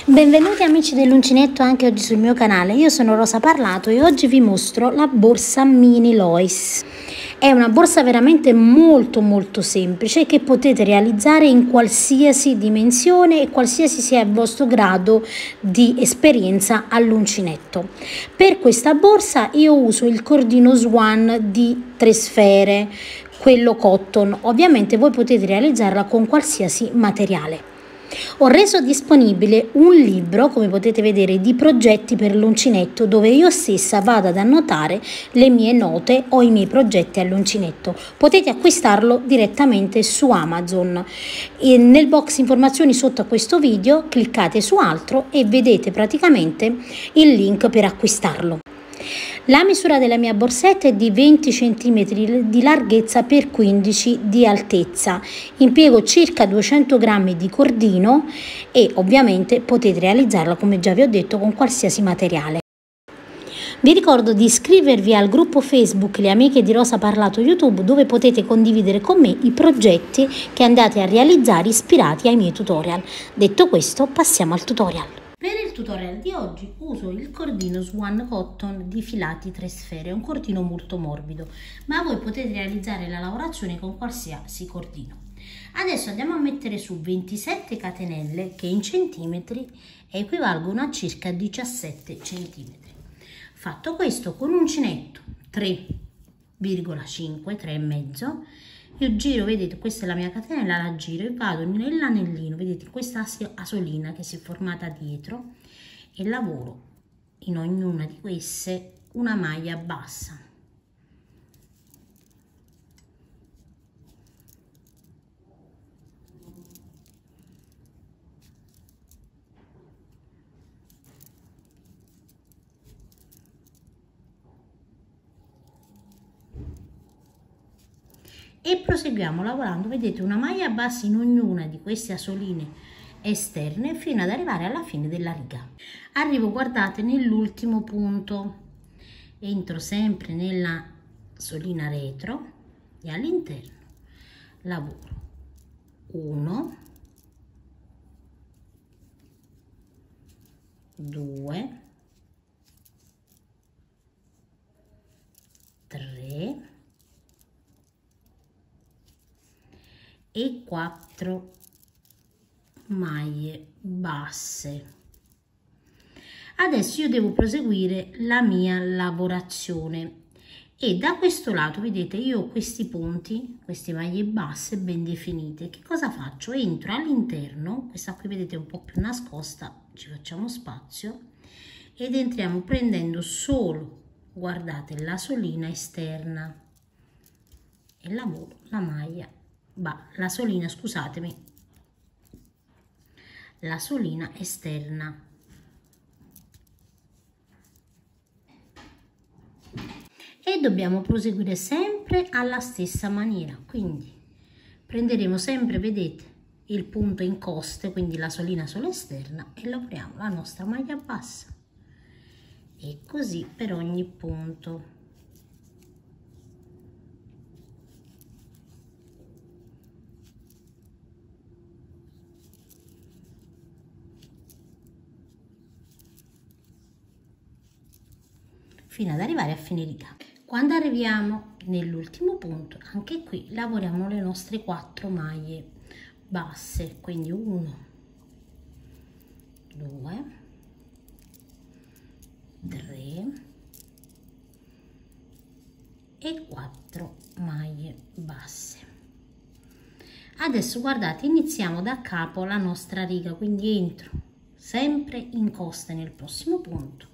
Benvenuti amici dell'uncinetto anche oggi sul mio canale. Io sono Rosa Parlato e oggi vi mostro la borsa mini Lois. È una borsa veramente molto semplice che potete realizzare in qualsiasi dimensione e qualsiasi sia il vostro grado di esperienza all'uncinetto. Per questa borsa io uso il cordino Swan di 3 sfere, quello cotton. Ovviamente voi potete realizzarla con qualsiasi materiale. Ho reso disponibile un libro, come potete vedere, di progetti per l'uncinetto, dove io stessa vado ad annotare le mie note o i miei progetti all'uncinetto. Potete acquistarlo direttamente su Amazon. E nel box informazioni sotto a questo video cliccate su altro e vedete praticamente il link per acquistarlo. La misura della mia borsetta è di 20 cm di larghezza per 15 di altezza. Impiego circa 200 g di cordino e ovviamente potete realizzarla, come già vi ho detto, con qualsiasi materiale. Vi ricordo di iscrivervi al gruppo Facebook Le Amiche di Rosa Parlato YouTube, dove potete condividere con me i progetti che andate a realizzare ispirati ai miei tutorial. Detto questo, passiamo al tutorial. Per il tutorial di oggi uso il cordino Swan Cotton di filati 3 sfere, è un cordino molto morbido, ma voi potete realizzare la lavorazione con qualsiasi cordino. Adesso andiamo a mettere su 27 catenelle che in centimetri equivalgono a circa 17 centimetri. Fatto questo, con uncinetto 3,5, 3,5, io giro, vedete, questa è la mia catenella, la giro e vado nell'anellino, vedete, questa asolina che si è formata dietro, e lavoro in ognuna di queste una maglia bassa. E proseguiamo lavorando, vedete, una maglia bassa in ognuna di queste asoline esterne fino ad arrivare alla fine della riga. Arrivo, guardate, nell'ultimo punto, entro sempre nella solina retro e all'interno lavoro 1, 2, 3 e 4 maglie basse. Adesso io devo proseguire la mia lavorazione e da questo lato, vedete, io ho questi punti, queste maglie basse ben definite. Che cosa faccio? Entro all'interno, questa qui vedete è un po' più nascosta, ci facciamo spazio ed entriamo prendendo solo, guardate, la solina esterna e lavoro la maglia, la solina, scusatemi, la solina esterna. E dobbiamo proseguire sempre alla stessa maniera, quindi prenderemo sempre, vedete, il punto in coste, quindi la solina sull'esterna, e lavoriamo la nostra maglia bassa, e così per ogni punto. Fino ad arrivare a fine riga. Quando arriviamo nell'ultimo punto, anche qui lavoriamo le nostre 4 maglie basse, quindi 1, 2, 3 e 4 maglie basse. Adesso guardate, iniziamo da capo la nostra riga, quindi entro sempre in costa nel prossimo punto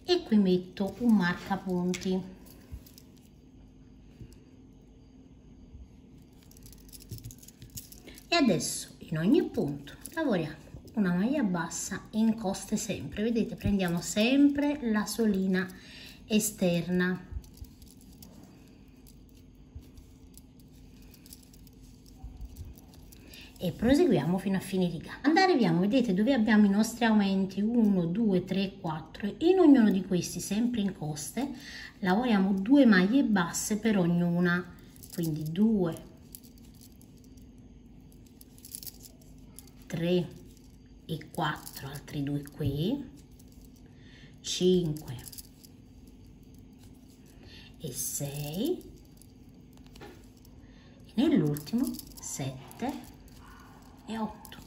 e qui metto un marcapunti. E adesso in ogni punto lavoriamo una maglia bassa in coste sempre, vedete, prendiamo sempre la solina esterna e proseguiamo fino a fine riga. Quando arriviamo, vedete, dove abbiamo i nostri aumenti 1, 2, 3, 4, in ognuno di questi, sempre in coste, lavoriamo 2 maglie basse per ognuna, quindi 2, 3, e 4, altri 2 qui, 5 e 6 e nell'ultimo 7 e 8.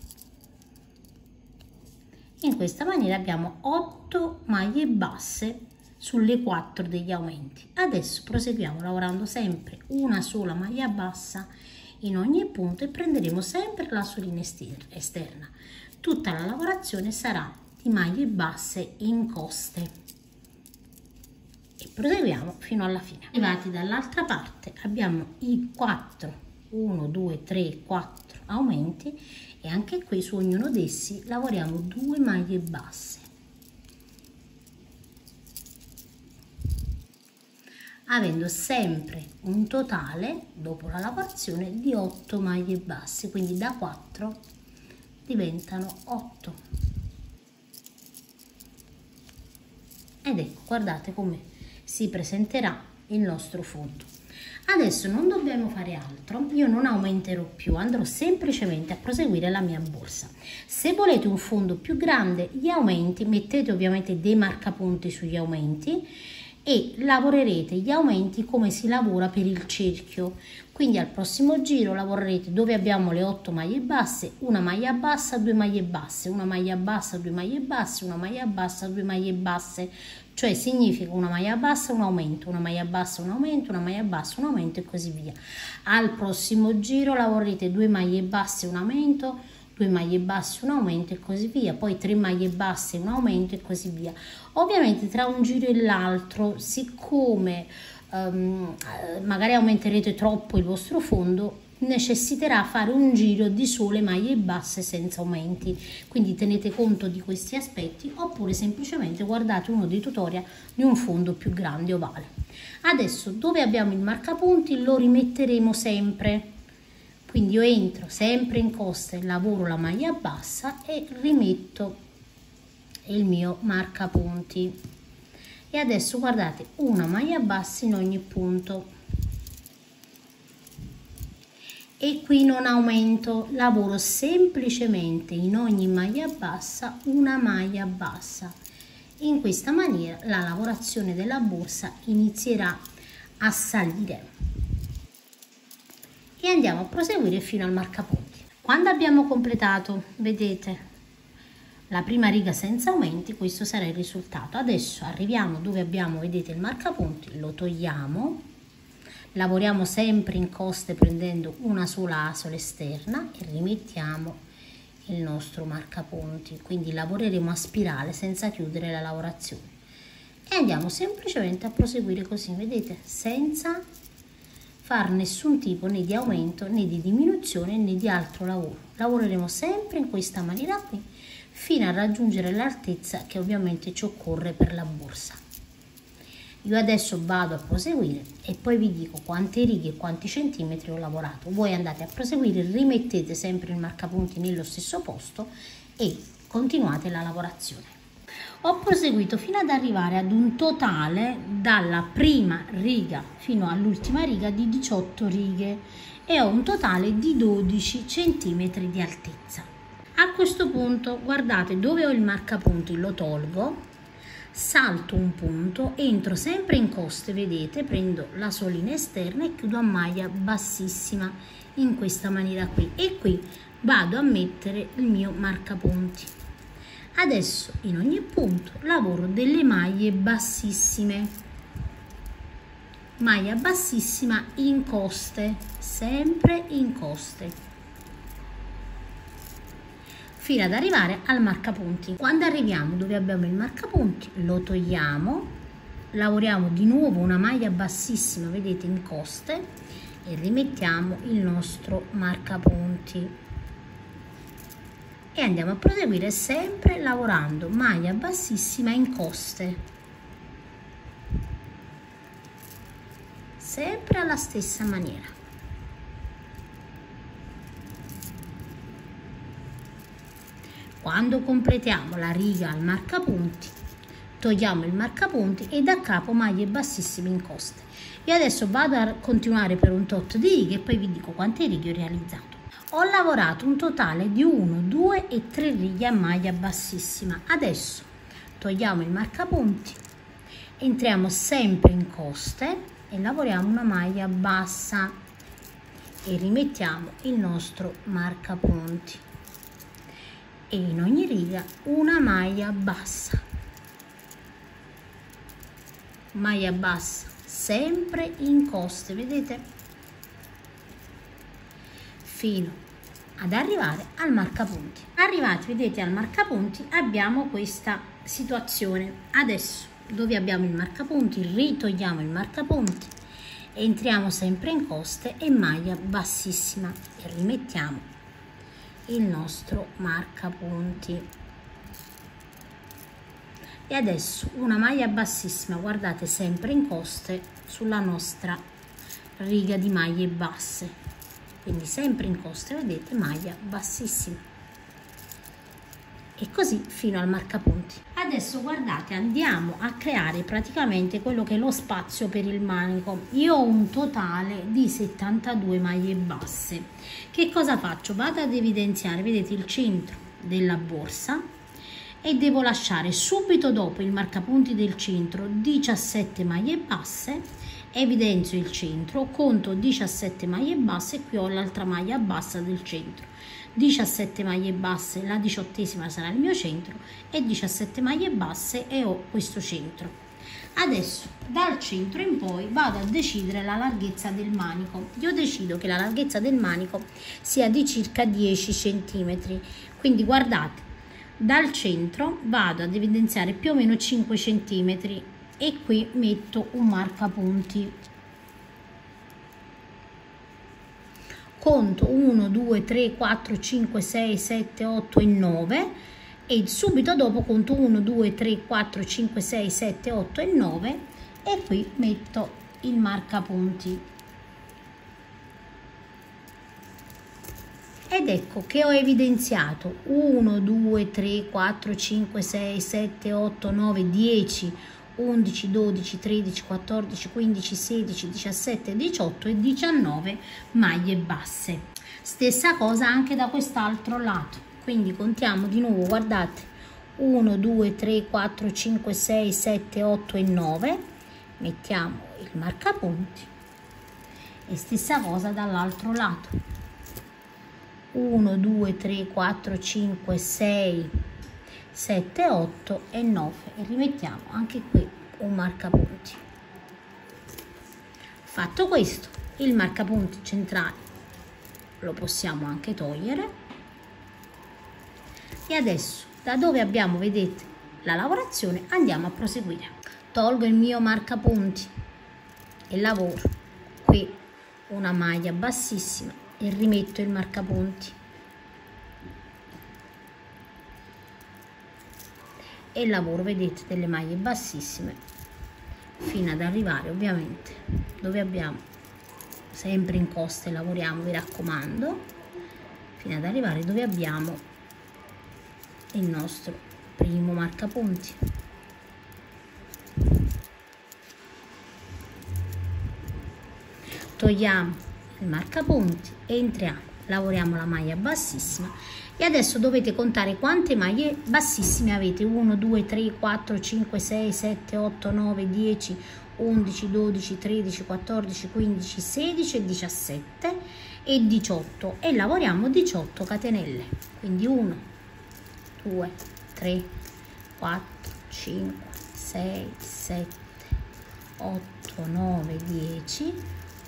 In questa maniera abbiamo 8 maglie basse sulle 4 degli aumenti. Adesso proseguiamo lavorando sempre una sola maglia bassa in ogni punto e prenderemo sempre la solina esterna. Tutta la lavorazione sarà di maglie basse in coste e proseguiamo fino alla fine. Arrivati dall'altra parte abbiamo i 4, 1, 2, 3, 4 aumenti e anche qui su ognuno di essi lavoriamo 2 maglie basse, avendo sempre un totale dopo la lavorazione di 8 maglie basse, quindi da 4 diventano 8. Ed ecco, guardate come si presenterà il nostro fondo. Adesso non dobbiamo fare altro, io non aumenterò più, andrò semplicemente a proseguire la mia borsa. Se volete un fondo più grande, gli aumenti, mettete ovviamente dei marcapunti sugli aumenti e lavorerete gli aumenti come si lavora per il cerchio. Quindi al prossimo giro lavorerete dove abbiamo le 8 maglie basse, una maglia bassa, 2 maglie basse, una maglia bassa, 2 maglie basse, una maglia bassa, 2 maglie basse, cioè significa una maglia bassa, un aumento, una maglia bassa, un aumento, una maglia bassa, un aumento e così via. Al prossimo giro lavorerete 2 maglie basse, un aumento, 2 maglie basse, un aumento e così via, poi 3 maglie basse, un aumento e così via. Ovviamente tra un giro e l'altro, siccome magari aumenterete troppo il vostro fondo, necessiterà fare un giro di sole maglie basse senza aumenti, quindi tenete conto di questi aspetti, oppure semplicemente guardate uno dei tutorial di un fondo più grande ovale. Adesso dove abbiamo il marcapunti lo rimetteremo sempre, quindi io entro sempre in coste, lavoro la maglia bassa e rimetto il mio marcapunti. E adesso guardate, una maglia bassa in ogni punto e qui non aumento, lavoro semplicemente in ogni maglia bassa una maglia bassa. In questa maniera la lavorazione della borsa inizierà a salire e andiamo a proseguire fino al marcapunti. Quando abbiamo completato, vedete, la prima riga senza aumenti, questo sarà il risultato. Adesso arriviamo dove abbiamo, vedete, il marcapunti, lo togliamo, lavoriamo sempre in coste prendendo una sola asola esterna e rimettiamo il nostro marcapunti, quindi lavoreremo a spirale senza chiudere la lavorazione e andiamo semplicemente a proseguire così, vedete, senza far nessun tipo né di aumento né di diminuzione né di altro lavoro. Lavoreremo sempre in questa maniera qui fino a raggiungere l'altezza che ovviamente ci occorre per la borsa. Io adesso vado a proseguire e poi vi dico quante righe e quanti centimetri ho lavorato. Voi andate a proseguire, rimettete sempre il marcapunti nello stesso posto e continuate la lavorazione. Ho proseguito fino ad arrivare ad un totale dalla prima riga fino all'ultima riga di 18 righe e ho un totale di 12 centimetri di altezza. A questo punto guardate dove ho il marcapunti, lo tolgo, salto un punto, entro sempre in coste, vedete, prendo la solina esterna e chiudo a maglia bassissima in questa maniera qui e qui vado a mettere il mio marcapunti. Adesso in ogni punto lavoro delle maglie bassissime, maglia bassissima in coste, sempre in coste, fino ad arrivare al marcapunti. Quando arriviamo dove abbiamo il marcapunti lo togliamo, lavoriamo di nuovo una maglia bassissima, vedete, in coste e rimettiamo il nostro marcapunti e andiamo a proseguire sempre lavorando maglia bassissima in coste, sempre alla stessa maniera. Quando completiamo la riga al marcapunti, togliamo il marcapunti e da capo maglie bassissime in coste. E adesso vado a continuare per un tot di righe e poi vi dico quante righe ho realizzato. Ho lavorato un totale di 1, 2 e 3 righe a maglia bassissima. Adesso togliamo il marcapunti, entriamo sempre in coste e lavoriamo una maglia bassa e rimettiamo il nostro marcapunti e in ogni riga una maglia bassa, sempre in coste, vedete, fino ad arrivare al marcapunti. Arrivati, vedete, al marcapunti abbiamo questa situazione. Adesso dove abbiamo il marcapunti ritogliamo il marcapunti, entriamo sempre in coste e maglia bassissima e rimettiamo il nostro marcapunti. E adesso una maglia bassissima, guardate, sempre in coste sulla nostra riga di maglie basse, quindi sempre in coste, vedete, maglia bassissima e così fino al marcapunti. Adesso guardate, andiamo a creare praticamente quello che è lo spazio per il manico. Io ho un totale di 72 maglie basse. Che cosa faccio? Vado ad evidenziare, vedete, il centro della borsa e devo lasciare subito dopo il marcapunti del centro 17 maglie basse. Evidenzio il centro, conto 17 maglie basse e qui ho l'altra maglia bassa del centro. 17 maglie basse, la 18ª sarà il mio centro e 17 maglie basse e ho questo centro. Adesso dal centro in poi vado a decidere la larghezza del manico. Io decido che la larghezza del manico sia di circa 10 cm, quindi guardate, dal centro vado ad evidenziare più o meno 5 cm e qui metto un marcapunti. Conto 1, 2, 3, 4, 5, 6, 7, 8 e 9 e subito dopo conto 1, 2, 3, 4, 5, 6, 7, 8 e 9 e qui metto il marcapunti. Ed ecco che ho evidenziato 1, 2, 3, 4, 5, 6, 7, 8, 9, 10, 11, 12, 13, 14, 15, 16, 17, 18 e 19 maglie basse. Stessa cosa anche da quest'altro lato, quindi contiamo di nuovo, guardate, 1, 2, 3, 4, 5, 6, 7, 8 e 9, mettiamo il marcapunti e stessa cosa dall'altro lato, 1, 2, 3, 4, 5, 6, 7, 8 e 9 e rimettiamo anche qui un marcapunti. Fatto questo, il marcapunti centrale lo possiamo anche togliere e adesso da dove abbiamo, vedete, la lavorazione andiamo a proseguire. Tolgo il mio marcapunti e lavoro qui una maglia bassissima e rimetto il marcapunti e lavoro, vedete, delle maglie bassissime fino ad arrivare ovviamente dove abbiamo sempre in coste, lavoriamo, vi raccomando, fino ad arrivare dove abbiamo il nostro primo marcapunti. Togliamo il marcapunti, entriamo, lavoriamo la maglia bassissima e adesso dovete contare quante maglie bassissime avete: 1, 2, 3, 4, 5, 6, 7, 8, 9, 10, 11, 12, 13, 14, 15, 16 e 17 e 18 e lavoriamo 18 catenelle, quindi 1, 2, 3, 4, 5, 6, 7, 8, 9, 10,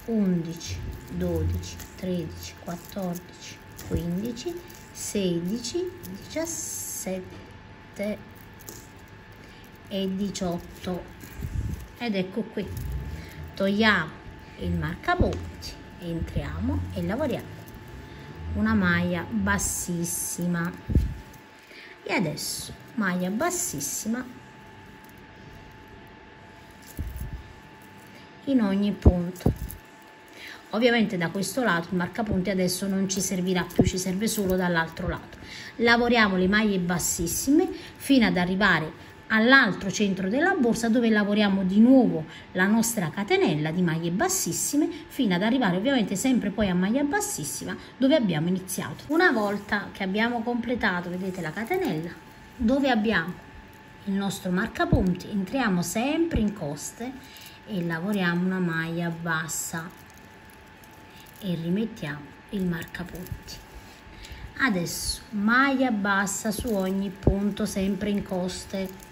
11, 12, 13, 14, 15, 16, 17 e 18 ed ecco qui. Togliamo il marcapunti, entriamo e lavoriamo una maglia bassissima e adesso maglia bassissima in ogni punto. Ovviamente da questo lato il marcapunti adesso non ci servirà più, ci serve solo dall'altro lato. Lavoriamo le maglie bassissime fino ad arrivare all'altro centro della borsa, dove lavoriamo di nuovo la nostra catenella di maglie bassissime fino ad arrivare ovviamente sempre poi a maglia bassissima dove abbiamo iniziato. Una volta che abbiamo completato, vedete, la catenella dove abbiamo il nostro marcapunti, entriamo sempre in coste e lavoriamo una maglia bassa e rimettiamo il marcapunti. Adesso maglia bassa su ogni punto, sempre in coste,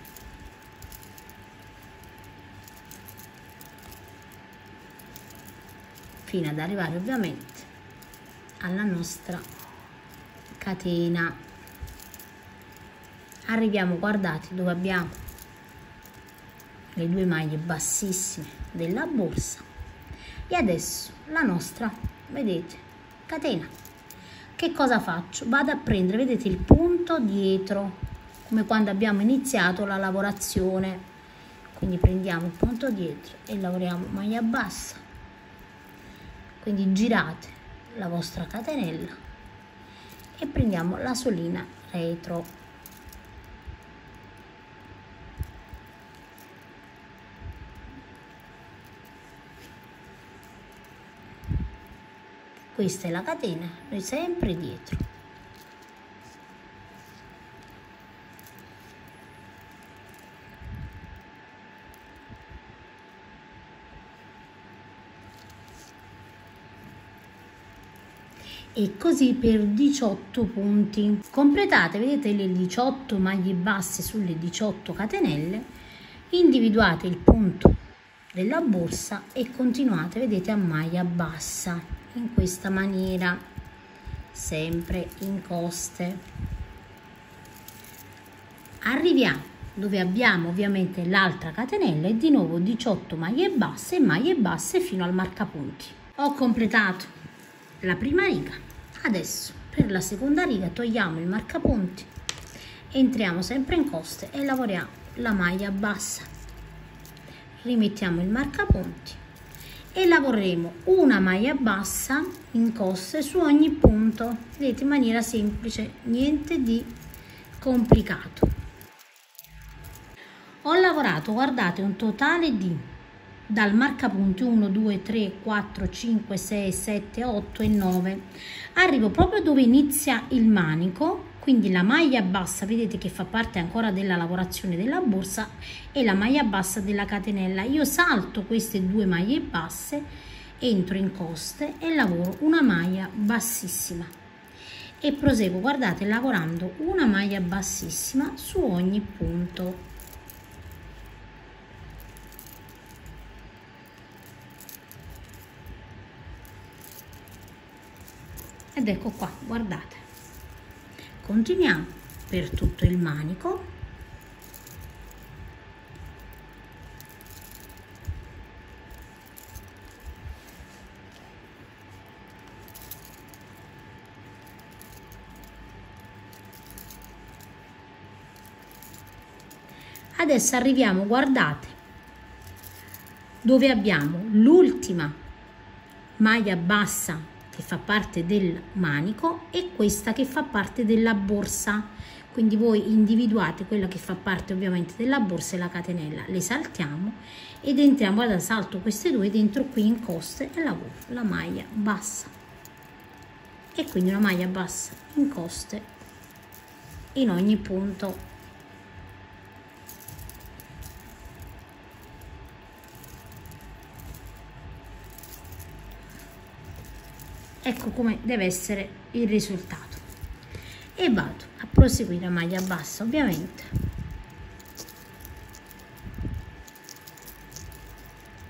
fino ad arrivare ovviamente alla nostra catena. Arriviamo, guardate, dove abbiamo le due maglie bassissime della borsa e adesso la nostra, vedete, catena. Che cosa faccio? Vado a prendere, vedete, il punto dietro, come quando abbiamo iniziato la lavorazione, quindi prendiamo il punto dietro e lavoriamo maglia bassa, quindi girate la vostra catenella e prendiamo la solina retro. Questa è la catena, noi sempre dietro. E così per 18 punti. Completate, vedete, le 18 maglie basse sulle 18 catenelle, individuate il punto della borsa e continuate, vedete, a maglia bassa in questa maniera, sempre in coste. Arriviamo dove abbiamo ovviamente l'altra catenella e di nuovo 18 maglie basse fino al marcapunti. Ho completato la prima riga. Adesso per la seconda riga togliamo il marcapunti, entriamo sempre in coste e lavoriamo la maglia bassa, rimettiamo il marcapunti e lavoreremo una maglia bassa in coste su ogni punto, vedete, in maniera semplice, niente di complicato. Ho lavorato, guardate, un totale di, dal marcapunti 1 2 3 4 5 6 7 8 e 9, arrivo proprio dove inizia il manico, quindi la maglia bassa, vedete, che fa parte ancora della lavorazione della borsa, e la maglia bassa della catenella. Io salto queste due maglie basse, entro in coste e lavoro una maglia bassissima e proseguo, guardate, lavorando una maglia bassissima su ogni punto. Ed ecco qua, guardate, continuiamo per tutto il manico. Adesso arriviamo, guardate, dove abbiamo l'ultima maglia bassa che fa parte del manico e questa che fa parte della borsa, quindi voi individuate quella che fa parte ovviamente della borsa e la catenella, le saltiamo ed entriamo, guarda, salto queste due, dentro qui in coste e lavoro la maglia bassa e quindi una maglia bassa in coste in ogni punto. Ecco come deve essere il risultato e vado a proseguire a maglia bassa ovviamente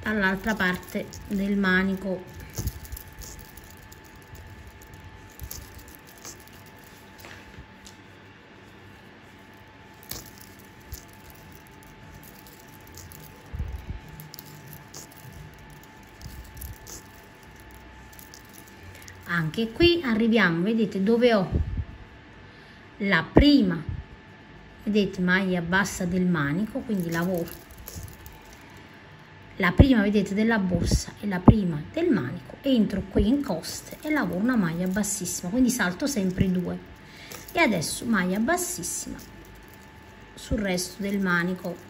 dall'altra parte del manico. Anche qui arriviamo, vedete, dove ho la prima, vedete, maglia bassa del manico, quindi lavoro la prima, vedete, della borsa e la prima del manico, entro qui in coste e lavoro una maglia bassissima, quindi salto sempre due e adesso maglia bassissima sul resto del manico.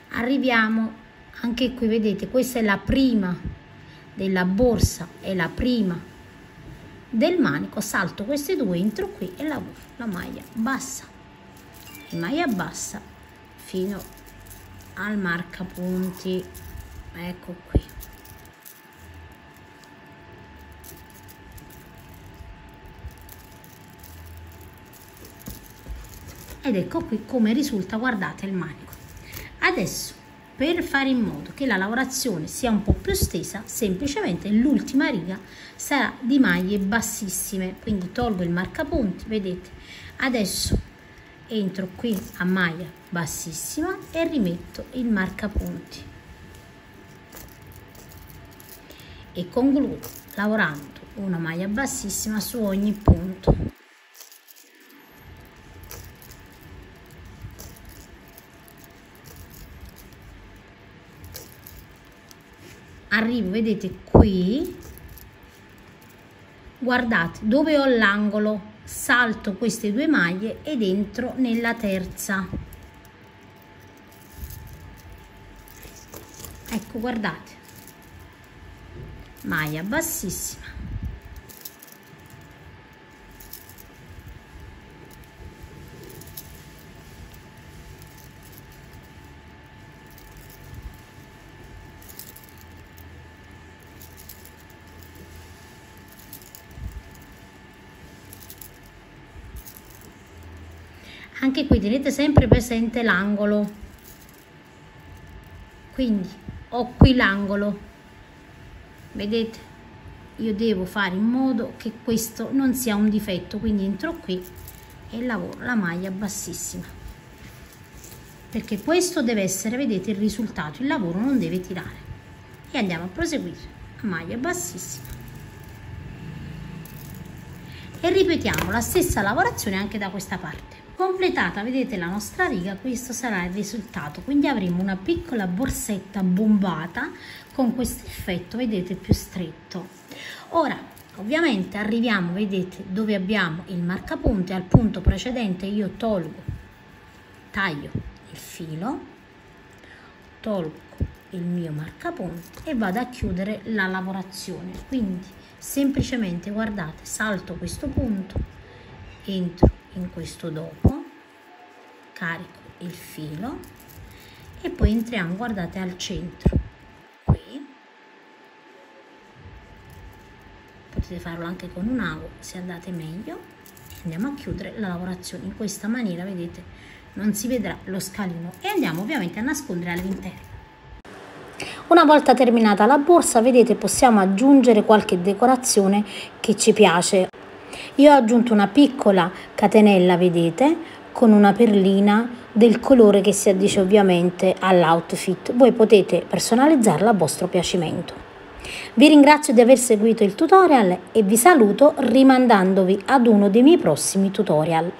Arriviamo anche qui, vedete, questa è la prima della borsa e la prima del manico. Salto queste due, entro qui e lavoro la maglia bassa e maglia bassa fino al marcapunti. Ecco qui. Ed ecco qui come risulta, guardate il manico. Adesso, per fare in modo che la lavorazione sia un po' più stesa, semplicemente l'ultima riga sarà di maglie bassissime, quindi tolgo il marcapunti, vedete. Adesso entro qui a maglia bassissima e rimetto il marcapunti e concludo lavorando una maglia bassissima su ogni punto. Arrivo, vedete qui, guardate dove ho l'angolo, salto queste due maglie ed entro nella terza. Ecco, guardate, maglia bassissima, anche qui tenete sempre presente l'angolo, quindi ho qui l'angolo, vedete, io devo fare in modo che questo non sia un difetto, quindi entro qui e lavoro la maglia bassissima, perché questo deve essere, vedete, il risultato, il lavoro non deve tirare. E andiamo a proseguire a maglia bassissima e ripetiamo la stessa lavorazione anche da questa parte. Completata, vedete, la nostra riga, questo sarà il risultato, quindi avremo una piccola borsetta bombata con questo effetto, vedete, più stretto. Ora ovviamente arriviamo, vedete, dove abbiamo il marcapunti, al punto precedente io tolgo, taglio il filo, tolgo il mio marcapunti e vado a chiudere la lavorazione. Quindi semplicemente, guardate, salto questo punto, entro in questo dopo, carico il filo e poi entriamo, guardate, al centro qui. Potete farlo anche con un ago se andate meglio, e andiamo a chiudere la lavorazione in questa maniera, vedete, non si vedrà lo scalino, e andiamo ovviamente a nascondere all'interno. Una volta terminata la borsa, vedete, possiamo aggiungere qualche decorazione che ci piace. Io ho aggiunto una piccola catenella, vedete, con una perlina del colore che si addice ovviamente all'outfit. Voi potete personalizzarla a vostro piacimento. Vi ringrazio di aver seguito il tutorial e vi saluto rimandandovi ad uno dei miei prossimi tutorial.